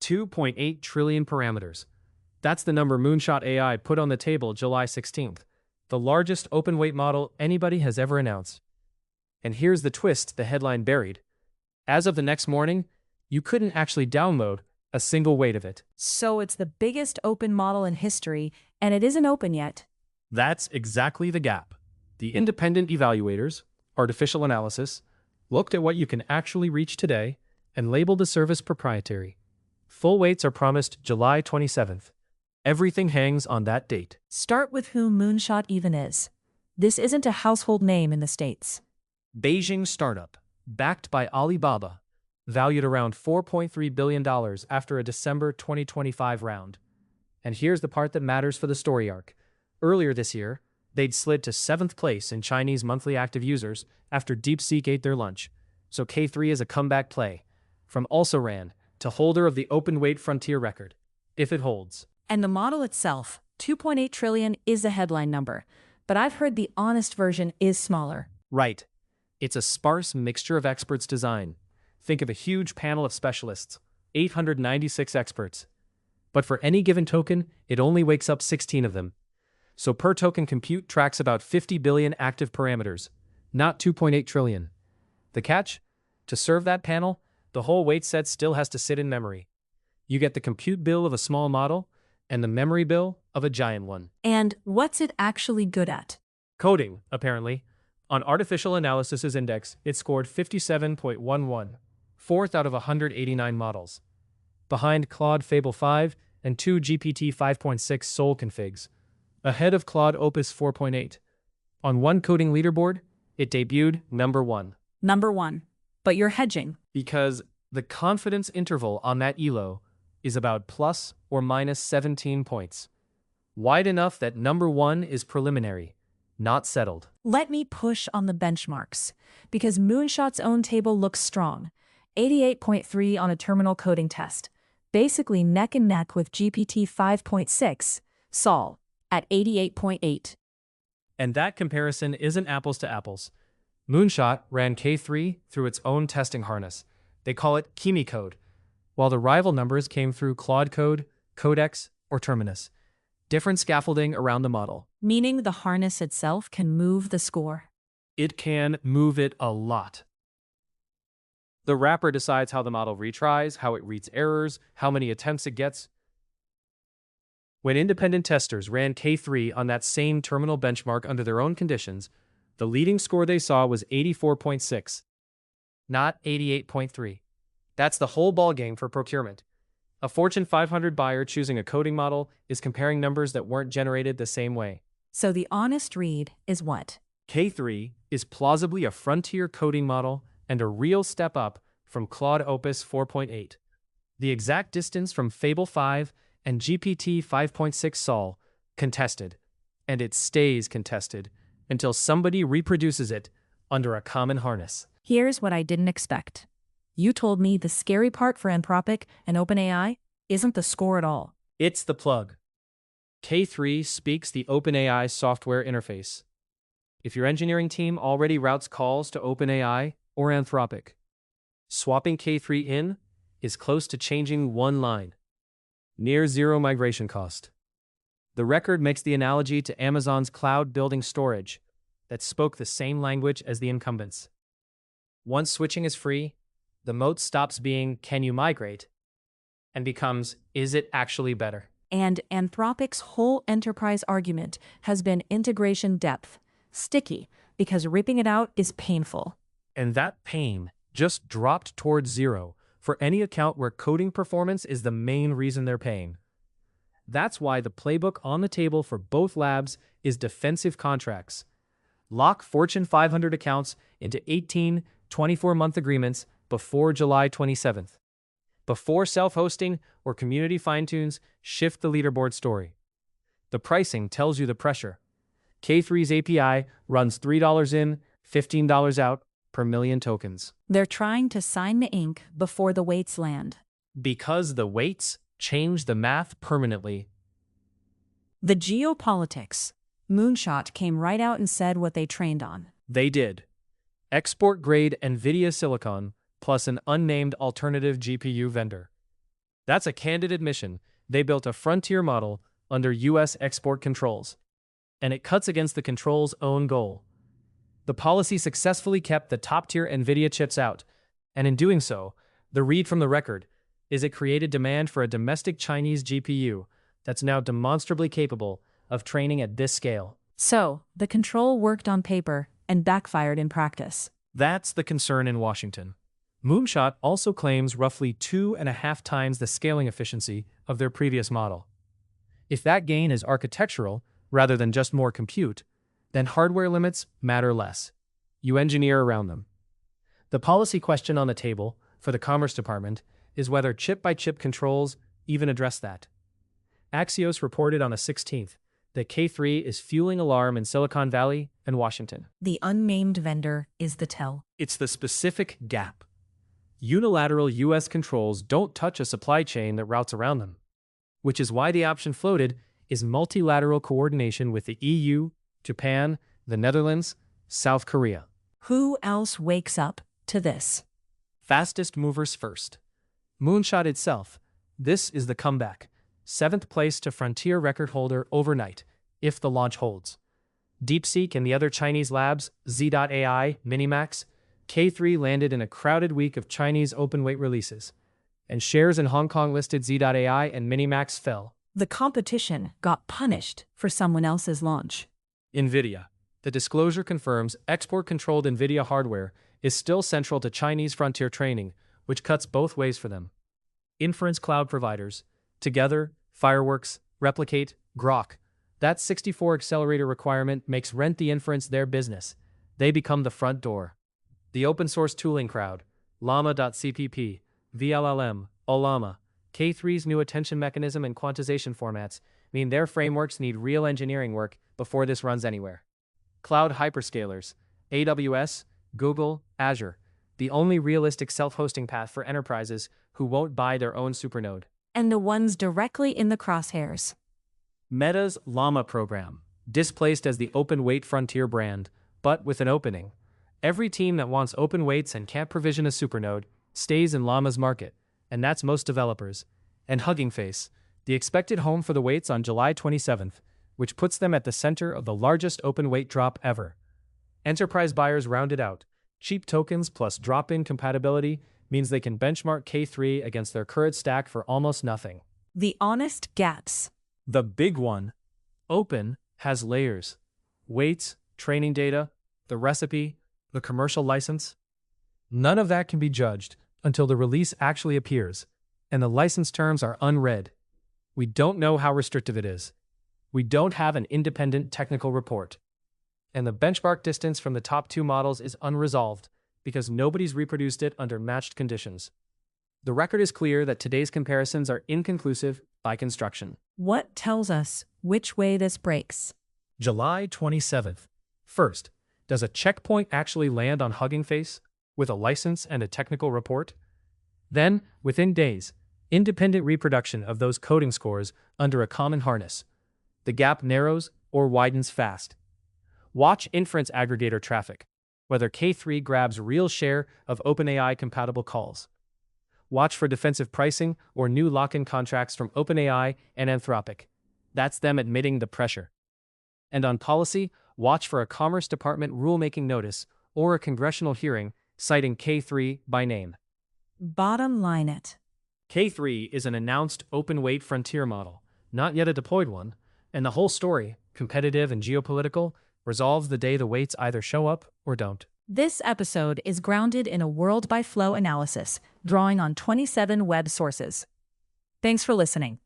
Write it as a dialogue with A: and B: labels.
A: 2.8 trillion parameters. That's the number Moonshot AI put on the table July 16th, the largest open weight model anybody has ever announced. And here's the twist the headline buried. As of the next morning, you couldn't actually download a single weight of it.
B: So it's the biggest open model in history, and it isn't open yet.
A: That's exactly the gap. The independent evaluators, artificial analysis, looked at what you can actually reach today and labeled the service proprietary. Full weights are promised July 27th. Everything hangs on that date.
B: Start with who Moonshot even is. This isn't a household name in the States.
A: Beijing startup, backed by Alibaba, valued around $4.3 billion after a December 2025 round. And here's the part that matters for the story arc. Earlier this year, they'd slid to 7th place in Chinese monthly active users after DeepSeek ate their lunch. So K3 is a comeback play, from also-ran to holder of the open weight frontier record, if it holds.
B: And the model itself, 2.8 trillion, is the headline number. But I've heard the honest version is smaller.
A: Right. It's a sparse mixture of experts' design. Think of a huge panel of specialists, 896 experts. But for any given token, it only wakes up 16 of them. So per token compute tracks about 50 billion active parameters, not 2.8 trillion. The catch? To serve that panel, the whole weight set still has to sit in memory. You get the compute bill of a small model and the memory bill of a giant one.
B: And what's it actually good at?
A: Coding, apparently. On Artificial Analysis's index, it scored 57.11, fourth out of 189 models. Behind Claude Fable 5 and 2 GPT 5.6 Sol configs. Ahead of Claude Opus 4.8. On one coding leaderboard, it debuted number 1.
B: Number 1. But you're hedging.
A: Because the confidence interval on that ELO is about plus or minus 17 points. Wide enough that number 1 is preliminary, not settled.
B: Let me push on the benchmarks, because Moonshot's own table looks strong. 88.3 on a terminal coding test, basically neck and neck with GPT 5.6, Sol, at 88.8.
A: And that comparison isn't apples to apples. Moonshot ran K3 through its own testing harness. They call it Kimi Code, while the rival numbers came through Claude Code, Codex, or Terminus. Different scaffolding around the model.
B: Meaning the harness itself can move the score.
A: It can move it a lot. The wrapper decides how the model retries, how it reads errors, how many attempts it gets. When independent testers ran K3 on that same terminal benchmark under their own conditions, the leading score they saw was 84.6, not 88.3. That's the whole ballgame for procurement. A Fortune 500 buyer choosing a coding model is comparing numbers that weren't generated the same way.
B: So the honest read is what?
A: K3 is plausibly a frontier coding model and a real step up from Claude Opus 4.8. The exact distance from Fable 5 and GPT 5.6 Sol, contested. And it stays contested until somebody reproduces it under a common harness.
B: Here's what I didn't expect. You told me the scary part for Anthropic and OpenAI isn't the score at all.
A: It's the plug. K3 speaks the OpenAI software interface. If your engineering team already routes calls to OpenAI or Anthropic, swapping K3 in is close to changing one line. Near zero migration cost. The record makes the analogy to Amazon's cloud building storage that spoke the same language as the incumbents. Once switching is free, the moat stops being, can you migrate, and becomes, is it actually better?
B: And Anthropic's whole enterprise argument has been integration depth, sticky, because ripping it out is painful.
A: And that pain just dropped towards zero for any account where coding performance is the main reason they're paying. That's why the playbook on the table for both labs is defensive contracts. Lock Fortune 500 accounts into 18, 24-month agreements before July 27th. Before self-hosting or community fine-tunes shift the leaderboard story. The pricing tells you the pressure. K3's API runs $3 in, $15 out per million tokens.
B: They're trying to sign the ink before the weights land.
A: Because the weights change the math permanently.
B: The geopolitics. Moonshot came right out and said what they trained on.
A: They did. Export-grade NVIDIA silicon plus an unnamed alternative GPU vendor. That's a candid admission. They built a frontier model under U.S. export controls, and it cuts against the control's own goal. The policy successfully kept the top-tier NVIDIA chips out, and in doing so, the read from the record is it created demand for a domestic Chinese GPU that's now demonstrably capable of training at this scale.
B: So, the control worked on paper and backfired in practice.
A: That's the concern in Washington. Moonshot also claims roughly 2.5 times the scaling efficiency of their previous model. If that gain is architectural rather than just more compute, then hardware limits matter less. You engineer around them. The policy question on the table for the Commerce Department is whether chip-by-chip controls even address that. Axios reported on the 16th that K3 is fueling alarm in Silicon Valley and Washington.
B: The unnamed vendor is the tell.
A: It's the specific gap. Unilateral U.S. controls don't touch a supply chain that routes around them, which is why the option floated is multilateral coordination with the EU, Japan, the Netherlands, South Korea.
B: Who else wakes up to this?
A: Fastest movers first. Moonshot itself. This is the comeback. 7th place to frontier record holder overnight, if the launch holds. DeepSeek and the other Chinese labs, Z.AI, Minimax, K3 landed in a crowded week of Chinese open-weight releases, and shares in Hong Kong-listed Z.AI and Minimax fell.
B: The competition got punished for someone else's launch.
A: NVIDIA. The disclosure confirms export-controlled NVIDIA hardware is still central to Chinese frontier training, which cuts both ways for them. Inference cloud providers, Together, Fireworks, Replicate, Grok. That 64 accelerator requirement makes rent the inference their business. They become the front door. The open-source tooling crowd, Llama.cpp, VLLM, Ollama, K3's new attention mechanism and quantization formats mean their frameworks need real engineering work before this runs anywhere. Cloud hyperscalers, AWS, Google, Azure, the only realistic self-hosting path for enterprises who won't buy their own supernode.
B: And the ones directly in the crosshairs.
A: Meta's Llama program, displaced as the open-weight frontier brand, but with an opening. Every team that wants open weights and can't provision a supernode stays in Llama's market, and that's most developers. And Hugging Face, the expected home for the weights on July 27th, which puts them at the center of the largest open weight drop ever. Enterprise buyers rounded out. Cheap tokens plus drop-in compatibility means they can benchmark K3 against their current stack for almost nothing.
B: The honest gaps.
A: The big one. Open has layers. Weights, training data, the recipe, the commercial license. None of that can be judged until the release actually appears, and the license terms are unread. We don't know how restrictive it is. We don't have an independent technical report. And the benchmark distance from the top two models is unresolved because nobody's reproduced it under matched conditions. The record is clear that today's comparisons are inconclusive by construction.
B: What tells us which way this breaks?
A: July 27th. First, does a checkpoint actually land on Hugging Face with a license and a technical report? Then, within days, independent reproduction of those coding scores under a common harness. The gap narrows or widens fast. Watch inference aggregator traffic, whether K3 grabs real share of OpenAI-compatible calls. Watch for defensive pricing or new lock-in contracts from OpenAI and Anthropic. That's them admitting the pressure. And on policy, watch for a Commerce Department rulemaking notice or a congressional hearing citing K3 by name.
B: Bottom line it.
A: K3 is an announced open-weight frontier model, not yet a deployed one, and the whole story, competitive and geopolitical, resolves the day the weights either show up or don't.
B: This episode is grounded in a world-by-flow analysis, drawing on 27 web sources. Thanks for listening.